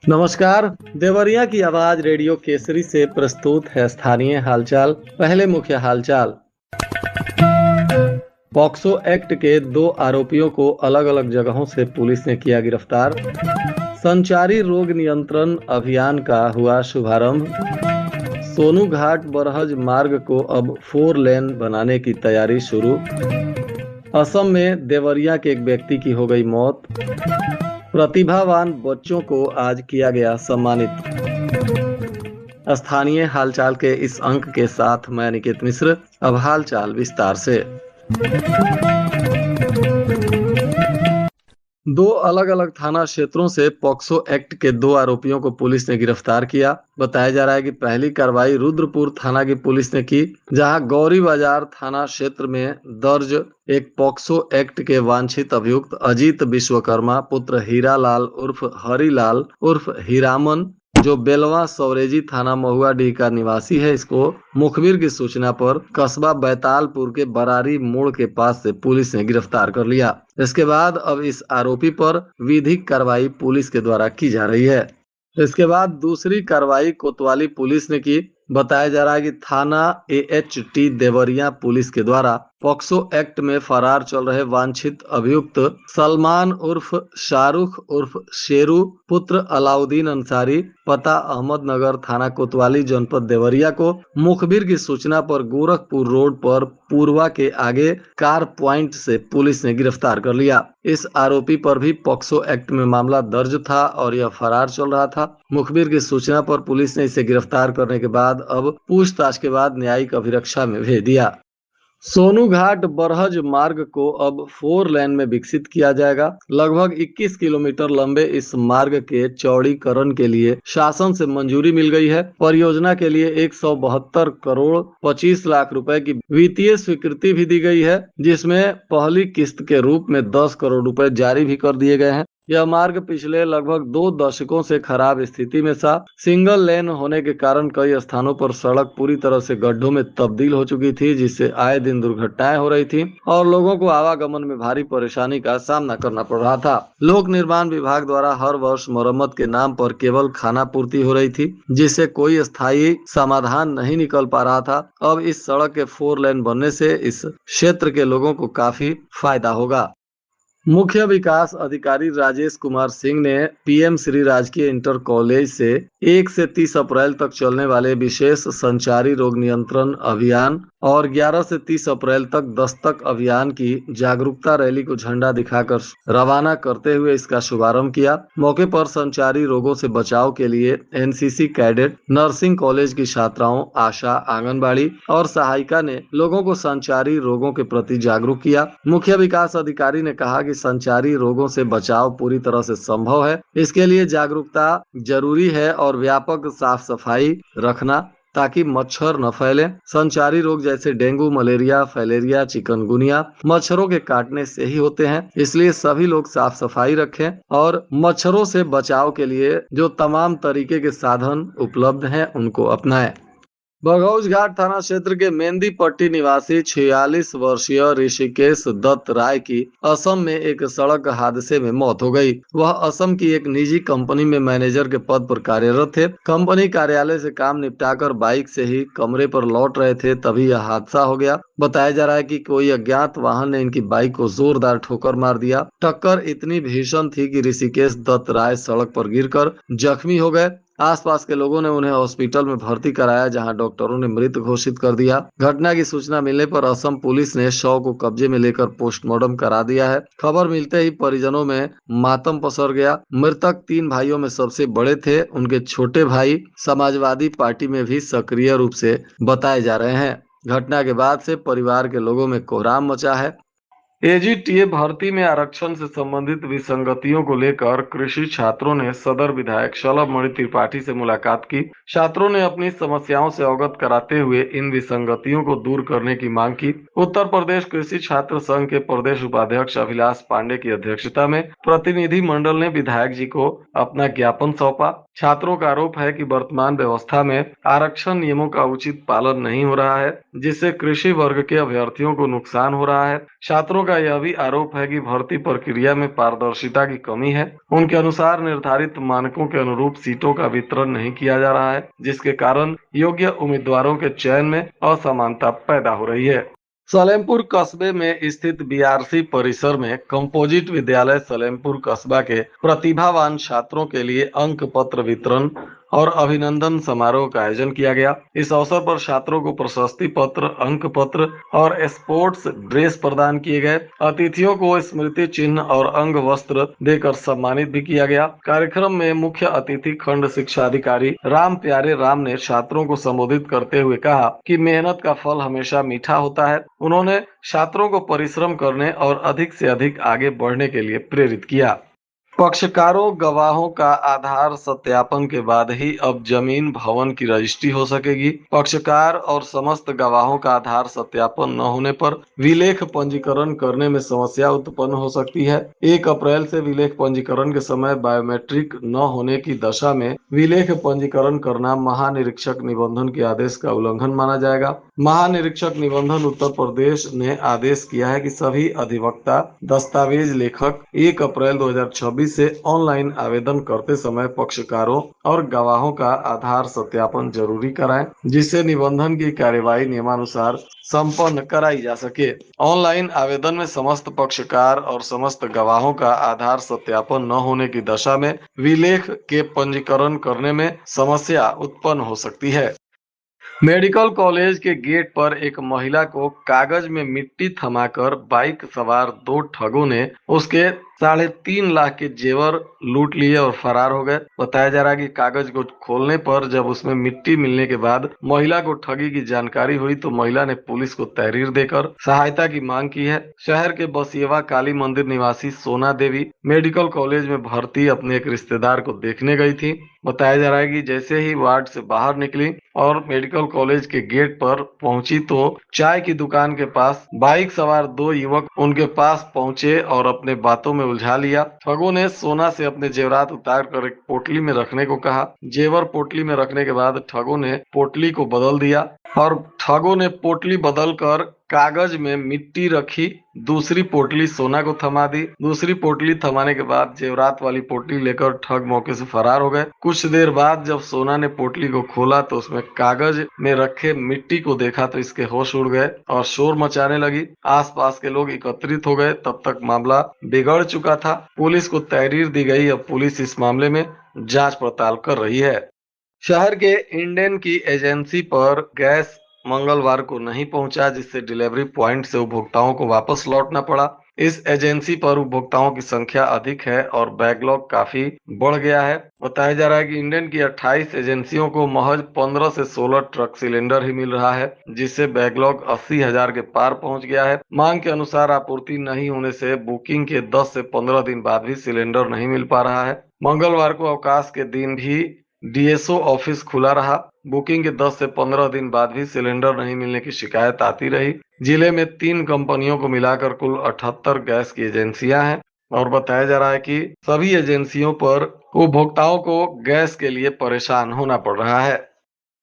नमस्कार। देवरिया की आवाज रेडियो केसरी से प्रस्तुत है स्थानीय हालचाल। पहले मुख्य हालचाल। पॉक्सो एक्ट के 2 आरोपियों को अलग अलग जगहों से पुलिस ने किया गिरफ्तार। संचारी रोग नियंत्रण अभियान का हुआ शुभारंभ। सोनू घाट बरहज मार्ग को अब 4 लेन बनाने की तैयारी शुरू। असम में देवरिया के एक व्यक्ति की हो गई मौत। प्रतिभावान बच्चों को आज किया गया सम्मानित। स्थानीय हालचाल के इस अंक के साथ मैं निकेत मिश्र। अब हालचाल विस्तार से। 2 अलग अलग थाना क्षेत्रों से पॉक्सो एक्ट के 2 आरोपियों को पुलिस ने गिरफ्तार किया। बताया जा रहा है कि पहली कार्रवाई रुद्रपुर थाना की पुलिस ने की, जहां गौरी बाजार थाना क्षेत्र में दर्ज एक पॉक्सो एक्ट के वांछित अभियुक्त अजीत विश्वकर्मा पुत्र हीरालाल उर्फ हरिलाल उर्फ हीरामन, जो बेलवा सौरेजी थाना महुआडीह का निवासी है, इसको मुखबिर की सूचना पर कस्बा बैतालपुर के बरारी मोड़ के पास से पुलिस ने गिरफ्तार कर लिया। इसके बाद अब इस आरोपी पर विधिक कार्रवाई पुलिस के द्वारा की जा रही है। इसके बाद दूसरी कार्रवाई कोतवाली पुलिस ने की। बताया जा रहा है कि थाना AHT देवरिया पुलिस के द्वारा पॉक्सो एक्ट में फरार चल रहे वांछित अभियुक्त सलमान उर्फ शाहरुख उर्फ शेरू पुत्र अलाउद्दीन अंसारी पता अहमदनगर थाना कोतवाली जनपद देवरिया को मुखबिर की सूचना पर गोरखपुर रोड पर पूर्वा के आगे कार पॉइंट से पुलिस ने गिरफ्तार कर लिया। इस आरोपी पर भी पॉक्सो एक्ट में मामला दर्ज था और यह फरार चल रहा था। मुखबिर की सूचना पर पुलिस ने इसे गिरफ्तार करने के बाद अब पूछताछ के बाद न्यायिक अभिरक्षा में भेज दिया। सोनू घाट बरहज मार्ग को अब 4 लेन में विकसित किया जाएगा। लगभग 21 किलोमीटर लंबे इस मार्ग के चौड़ीकरण के लिए शासन से मंजूरी मिल गई है। परियोजना के लिए 172 करोड़ 25 लाख रुपए की वित्तीय स्वीकृति भी दी गई है, जिसमें पहली किस्त के रूप में 10 करोड़ रुपए जारी भी कर दिए गए हैं। यह मार्ग पिछले लगभग 2 दशकों से खराब स्थिति में था। सिंगल लेन होने के कारण कई स्थानों पर सड़क पूरी तरह से गड्ढों में तब्दील हो चुकी थी, जिससे आए दिन दुर्घटनाएं हो रही थी और लोगों को आवागमन में भारी परेशानी का सामना करना पड़ रहा था। लोक निर्माण विभाग द्वारा हर वर्ष मरम्मत के नाम पर केवल खानापूर्ति हो रही थी, जिससे कोई स्थायी समाधान नहीं निकल पा रहा था। अब इस सड़क के 4 लेन बनने से इस क्षेत्र के लोगों को काफी फायदा होगा। मुख्य विकास अधिकारी राजेश कुमार सिंह ने PM श्री राजकीय इंटर कॉलेज से 1 से 30 अप्रैल तक चलने वाले विशेष संचारी रोग नियंत्रण अभियान और 11 से 30 अप्रैल तक दस्तक अभियान की जागरूकता रैली को झंडा दिखाकर रवाना करते हुए इसका शुभारंभ किया। मौके पर संचारी रोगों से बचाव के लिए NCC कैडेट, नर्सिंग कॉलेज की छात्राओं, आशा, आंगनबाड़ी और सहायिका ने लोगों को संचारी रोगों के प्रति जागरूक किया। मुख्य विकास अधिकारी ने कहा कि संचारी रोगों से बचाव पूरी तरह से संभव है। इसके लिए जागरूकता जरूरी है और व्यापक साफ सफाई रखना ताकि मच्छर न फैले। संचारी रोग जैसे डेंगू, मलेरिया, फाइलेरिया, चिकनगुनिया मच्छरों के काटने से ही होते हैं। इसलिए सभी लोग साफ सफाई रखें और मच्छरों से बचाव के लिए जो तमाम तरीके के साधन उपलब्ध हैं उनको अपनाएं। बघौज घाट थाना क्षेत्र के मेंदी पट्टी निवासी 46 वर्षीय ऋषिकेश दत्त राय की असम में एक सड़क हादसे में मौत हो गई। वह असम की एक निजी कंपनी में मैनेजर के पद पर कार्यरत थे। कंपनी कार्यालय से काम निपटाकर बाइक से ही कमरे पर लौट रहे थे, तभी यह हादसा हो गया। बताया जा रहा है कि कोई अज्ञात वाहन ने इनकी बाइक को जोरदार ठोकर मार दिया। टक्कर इतनी भीषण थी कि ऋषिकेश दत्त राय सड़क पर गिरकर जख्मी हो गए। आसपास के लोगों ने उन्हें हॉस्पिटल में भर्ती कराया, जहां डॉक्टरों ने मृत घोषित कर दिया। घटना की सूचना मिलने पर असम पुलिस ने शव को कब्जे में लेकर पोस्टमार्टम करा दिया है। खबर मिलते ही परिजनों में मातम पसर गया। मृतक 3 भाइयों में सबसे बड़े थे। उनके छोटे भाई समाजवादी पार्टी में भी सक्रिय रूप से बताए जा रहे हैं। घटना के बाद से परिवार के लोगों में कोहराम मचा है। AGTA भर्ती में आरक्षण से संबंधित विसंगतियों को लेकर कृषि छात्रों ने सदर विधायक शलभ मणि त्रिपाठी से मुलाकात की। छात्रों ने अपनी समस्याओं से अवगत कराते हुए इन विसंगतियों को दूर करने की मांग की। उत्तर प्रदेश कृषि छात्र संघ के प्रदेश उपाध्यक्ष अभिलाष पांडे की अध्यक्षता में प्रतिनिधि मंडल ने विधायक जी को अपना ज्ञापन सौंपा। छात्रों का आरोप है कि वर्तमान व्यवस्था में आरक्षण नियमों का उचित पालन नहीं हो रहा है, जिससे कृषि वर्ग के अभ्यर्थियों को नुकसान हो रहा है। छात्रों का यह भी आरोप है कि भर्ती प्रक्रिया में पारदर्शिता की कमी है। उनके अनुसार निर्धारित मानकों के अनुरूप सीटों का वितरण नहीं किया जा रहा है, जिसके कारण योग्य उम्मीदवारों के चयन में असमानता पैदा हो रही है। सलेमपुर कस्बे में स्थित बीआरसी परिसर में कंपोजिट विद्यालय सलेमपुर कस्बा के प्रतिभावान छात्रों के लिए अंक पत्र वितरण और अभिनंदन समारोह का आयोजन किया गया। इस अवसर पर छात्रों को प्रशस्ति पत्र, अंक पत्र और स्पोर्ट्स ड्रेस प्रदान किए गए। अतिथियों को स्मृति चिन्ह और अंग वस्त्र देकर सम्मानित भी किया गया। कार्यक्रम में मुख्य अतिथि खंड शिक्षा अधिकारी राम प्यारे राम ने छात्रों को संबोधित करते हुए कहा कि मेहनत का फल हमेशा मीठा होता है। उन्होंने छात्रों को परिश्रम करने और अधिक से अधिक आगे बढ़ने के लिए प्रेरित किया। पक्षकारों गवाहों का आधार सत्यापन के बाद ही अब जमीन भवन की रजिस्ट्री हो सकेगी। पक्षकार और समस्त गवाहों का आधार सत्यापन न होने पर विलेख पंजीकरण करने में समस्या उत्पन्न हो सकती है। 1 अप्रैल से विलेख पंजीकरण के समय बायोमेट्रिक न होने की दशा में विलेख पंजीकरण करना महानिरीक्षक निबंधन के आदेश का उल्लंघन माना जाएगा। महानिरीक्षक निबंधन उत्तर प्रदेश ने आदेश किया है कि सभी अधिवक्ता दस्तावेज लेखक 1 अप्रैल 2026 से ऑनलाइन आवेदन करते समय पक्षकारों और गवाहों का आधार सत्यापन जरूरी कराएं, जिससे निबंधन की कार्यवाही नियमानुसार संपन्न कराई जा सके। ऑनलाइन आवेदन में समस्त पक्षकार और समस्त गवाहों का आधार सत्यापन न होने की दशा में विलेख के पंजीकरण करने में समस्या उत्पन्न हो सकती है। मेडिकल कॉलेज के गेट पर एक महिला को कागज में मिट्टी थमाकर बाइक सवार 2 ठगों ने उसके 3.5 लाख के जेवर लूट लिए और फरार हो गए। बताया जा रहा है कि कागज को खोलने पर जब उसमें मिट्टी मिलने के बाद महिला को ठगी की जानकारी हुई तो महिला ने पुलिस को तहरीर देकर सहायता की मांग की है। शहर के बसिएवा काली मंदिर निवासी सोना देवी मेडिकल कॉलेज में भर्ती अपने एक रिश्तेदार को देखने गई थी। बताया जा रहा है कि जैसे ही वार्ड से बाहर निकली और मेडिकल कॉलेज के गेट पर पहुंची तो चाय की दुकान के पास बाइक सवार 2 युवक उनके पास पहुंचे और अपने बातों में उलझा लिया। ठगों ने सोना से अपने जेवरात उतार कर एक पोटली में रखने को कहा। जेवर पोटली में रखने के बाद ठगों ने पोटली को बदल दिया और ठगों ने पोटली बदल कर कागज में मिट्टी रखी। दूसरी पोटली सोना को थमा दी। दूसरी पोटली थमाने के बाद जेवरात वाली पोटली लेकर ठग मौके से फरार हो गए। कुछ देर बाद जब सोना ने पोटली को खोला तो उसमें कागज में रखे मिट्टी को देखा तो इसके होश उड़ गए और शोर मचाने लगी। आसपास के लोग एकत्रित हो गए। तब तक मामला बिगड़ चुका था। पुलिस को तहरीर दी गई। अब पुलिस इस मामले में जांच पड़ताल कर रही है। शहर के इंडेन की एजेंसी पर गैस मंगलवार को नहीं पहुंचा, जिससे डिलीवरी पॉइंट से उपभोक्ताओं को वापस लौटना पड़ा। इस एजेंसी पर उपभोक्ताओं की संख्या अधिक है और बैकलॉग काफी बढ़ गया है। बताया जा रहा है कि इंडेन की 28 एजेंसियों को महज 15 से 16 ट्रक सिलेंडर ही मिल रहा है, जिससे बैकलॉग 80,000 के पार पहुंच गया है। मांग के अनुसार आपूर्ति नहीं होने से बुकिंग के 10 से 15 दिन बाद भी सिलेंडर नहीं मिल पा रहा है। मंगलवार को अवकाश के दिन भी डीएसओ ऑफिस खुला रहा। बुकिंग के 10 से 15 दिन बाद भी सिलेंडर नहीं मिलने की शिकायत आती रही। जिले में 3 कंपनियों को मिलाकर कुल 78 गैस की एजेंसियां हैं और बताया जा रहा है कि सभी एजेंसियों पर उपभोक्ताओं को गैस के लिए परेशान होना पड़ रहा है।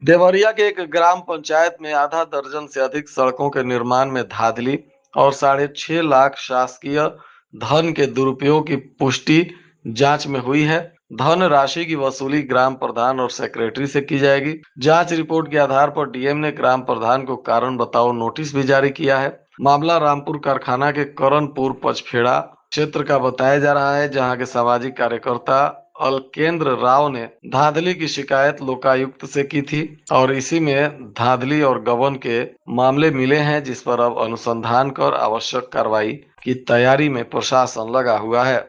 देवरिया के एक ग्राम पंचायत में आधा दर्जन से अधिक सड़कों के निर्माण में धांधली और 6.5 लाख शासकीय धन के दुरुपयोग की पुष्टि जांच में हुई है। धन राशि की वसूली ग्राम प्रधान और सेक्रेटरी से की जाएगी। जांच रिपोर्ट के आधार पर डीएम ने ग्राम प्रधान को कारण बताओ नोटिस भी जारी किया है। मामला रामपुर कारखाना के करणपुर पचखेड़ा क्षेत्र का बताया जा रहा है, जहां के सामाजिक कार्यकर्ता अलकेंद्र राव ने धांधली की शिकायत लोकायुक्त से की थी और इसी में धांधली और गबन के मामले मिले हैं, जिस पर अब अनुसंधान कर आवश्यक कार्रवाई की तैयारी में प्रशासन लगा हुआ है।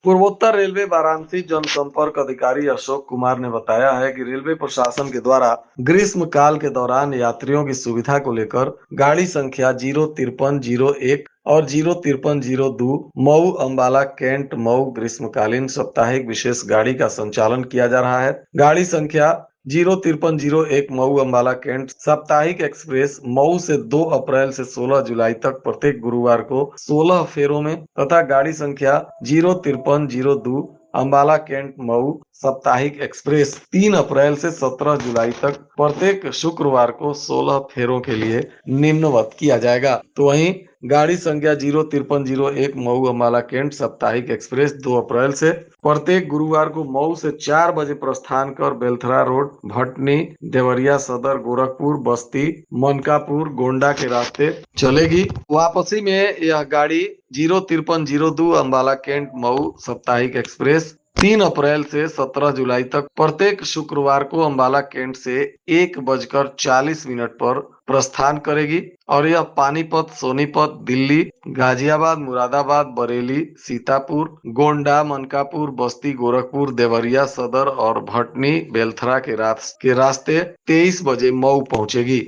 पूर्वोत्तर रेलवे वाराणसी जनसंपर्क अधिकारी अशोक कुमार ने बताया है कि रेलवे प्रशासन के द्वारा ग्रीष्म काल के दौरान यात्रियों की सुविधा को लेकर गाड़ी संख्या 05301 और 05302 मऊ अंबाला कैंट मऊ ग्रीष्मकालीन साप्ताहिक विशेष गाड़ी का संचालन किया जा रहा है। गाड़ी संख्या 05301 मऊ अंबाला कैंट साप्ताहिक एक्सप्रेस मऊ से 2 अप्रैल से 16 जुलाई तक प्रत्येक गुरुवार को 16 फेरों में तथा गाड़ी संख्या 05302 अंबाला कैंट मऊ साप्ताहिक एक्सप्रेस 3 अप्रैल से 17 जुलाई तक प्रत्येक शुक्रवार को 16 फेरों के लिए निम्नवत किया जाएगा। तो वहीं गाड़ी संख्या 05301 मऊ अम्बाला कैंट साप्ताहिक एक्सप्रेस 2 अप्रैल से प्रत्येक गुरुवार को मऊ से 4 बजे प्रस्थान कर बेलथरा रोड, भटनी, देवरिया सदर, गोरखपुर, बस्ती, मनकापुर, गोंडा के रास्ते चलेगी। वापसी में यह गाड़ी 05302 अम्बाला कैंट मऊ साप्ताहिक एक्सप्रेस 3 अप्रैल से 17 जुलाई तक प्रत्येक शुक्रवार को अम्बाला कैंट से 1:40 पर प्रस्थान करेगी और यह पानीपत, सोनीपत, दिल्ली, गाजियाबाद, मुरादाबाद, बरेली, सीतापुर, गोंडा, मनकापुर, बस्ती, गोरखपुर, देवरिया सदर और भटनी बेलथरा के रास्ते 23 बजे मऊ पहुंचेगी।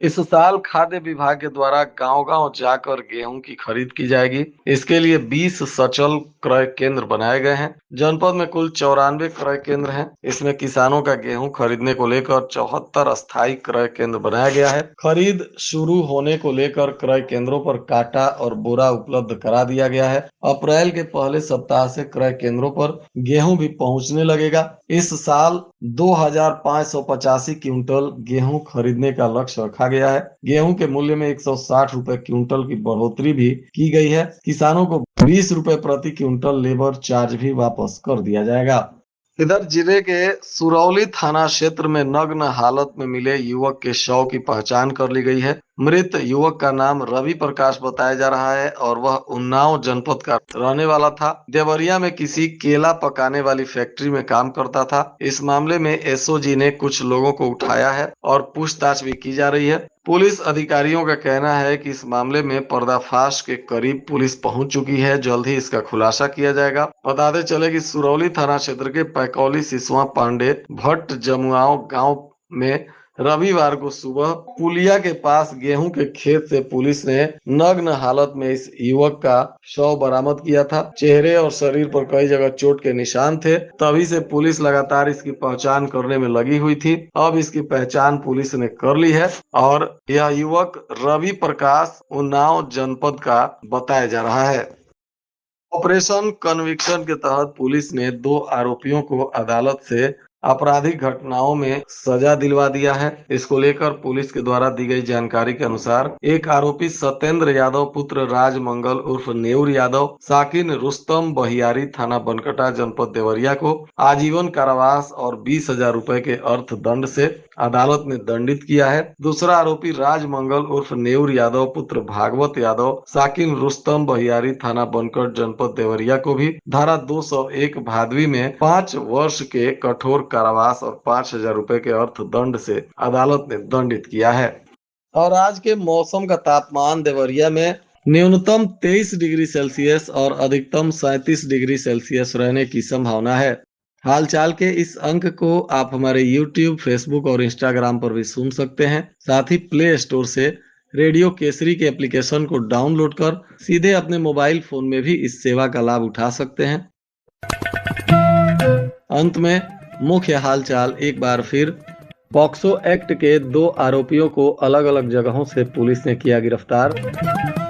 इस साल खाद्य विभाग के द्वारा गांव-गांव जाकर गेहूं की खरीद की जाएगी। इसके लिए 20 सचल क्रय केंद्र बनाए गए हैं। जनपद में कुल 94 क्रय केंद्र हैं। इसमें किसानों का गेहूं खरीदने को लेकर 74 अस्थायी क्रय केंद्र बनाया गया है। खरीद शुरू होने को लेकर क्रय केंद्रों पर काटा और बोरा उपलब्ध करा दिया गया है। अप्रैल के पहले सप्ताह से क्रय केंद्रों पर गेहूं भी पहुंचने लगेगा। इस साल 2585 क्विंटल गेहूं खरीदने का लक्ष्य रखा गया है। गेहूं के मूल्य में 160 रुपए क्विंटल की बढ़ोतरी भी की गई है। किसानों को 20 रुपए प्रति क्विंटल लेबर चार्ज भी वापस कर दिया जाएगा। इधर जिले के सुरौली थाना क्षेत्र में नग्न हालत में मिले युवक के शव की पहचान कर ली गई है। मृत युवक का नाम रवि प्रकाश बताया जा रहा है और वह उन्नाव जनपद का रहने वाला था। देवरिया में किसी केला पकाने वाली फैक्ट्री में काम करता था। इस मामले में एसओजी ने कुछ लोगों को उठाया है और पूछताछ भी की जा रही है। पुलिस अधिकारियों का कहना है कि इस मामले में पर्दाफाश के करीब पुलिस पहुंच चुकी है। जल्द ही इसका खुलासा किया जाएगा। बताते चले कि सुरौली थाना क्षेत्र के पैकौली सिसवा पांडे भट्ट जमुआओं गांव में रविवार को सुबह पुलिया के पास गेहूं के खेत से पुलिस ने नग्न हालत में इस युवक का शव बरामद किया था। चेहरे और शरीर पर कई जगह चोट के निशान थे। तभी से पुलिस लगातार इसकी पहचान करने में लगी हुई थी। अब इसकी पहचान पुलिस ने कर ली है और यह युवक रवि प्रकाश उन्नाव जनपद का बताया जा रहा है। ऑपरेशन कन्विक्शन के तहत पुलिस ने 2 आरोपियों को अदालत से आपराधिक घटनाओं में सजा दिलवा दिया है। इसको लेकर पुलिस के द्वारा दी गई जानकारी के अनुसार एक आरोपी सत्येंद्र यादव पुत्र राजमंगल उर्फ नेउर यादव साकिन रुस्तम बहियारी थाना बनकटा जनपद देवरिया को आजीवन कारावास और 20,000 रुपए के अर्थदंड से अदालत ने दंडित किया है। दूसरा आरोपी राजमंगल उर्फ नेउर यादव पुत्र भागवत यादव साकिन रुस्तम बहियारी थाना बनकट जनपद देवरिया को भी धारा 201 भादवी में 5 वर्ष के कठोर कारावास और 5,000 रुपए के अर्थदंड से अदालत ने दंडित किया है। और आज के मौसम का तापमान देवरिया में न्यूनतम 23 डिग्री सेल्सियस और अधिकतम 37 डिग्री सेल्सियस रहने की संभावना है। हालचाल के इस अंक को आप हमारे YouTube, Facebook और Instagram पर भी सुन सकते हैं। साथ ही प्ले स्टोर से रेडियो केसरी के एप्लीकेशन को डाउनलोड कर सीधे अपने मोबाइल फोन में भी इस सेवा का लाभ उठा सकते हैं। अंत में मुख्य हालचाल एक बार फिर। पॉक्सो एक्ट के 2 आरोपियों को अलग अलग जगहों से पुलिस ने किया गिरफ्तार।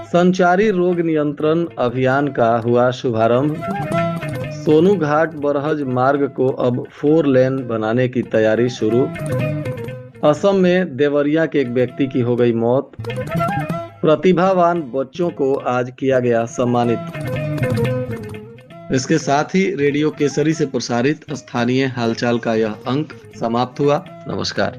संचारी रोग नियंत्रण अभियान का हुआ शुभारंभ। सोनू घाट बरहज मार्ग को अब 4 लेन बनाने की तैयारी शुरू। असम में देवरिया के एक व्यक्ति की हो गई मौत। प्रतिभावान बच्चों को आज किया गया सम्मानित। इसके साथ ही रेडियो केसरी से प्रसारित स्थानीय हालचाल का यह अंक समाप्त हुआ। नमस्कार।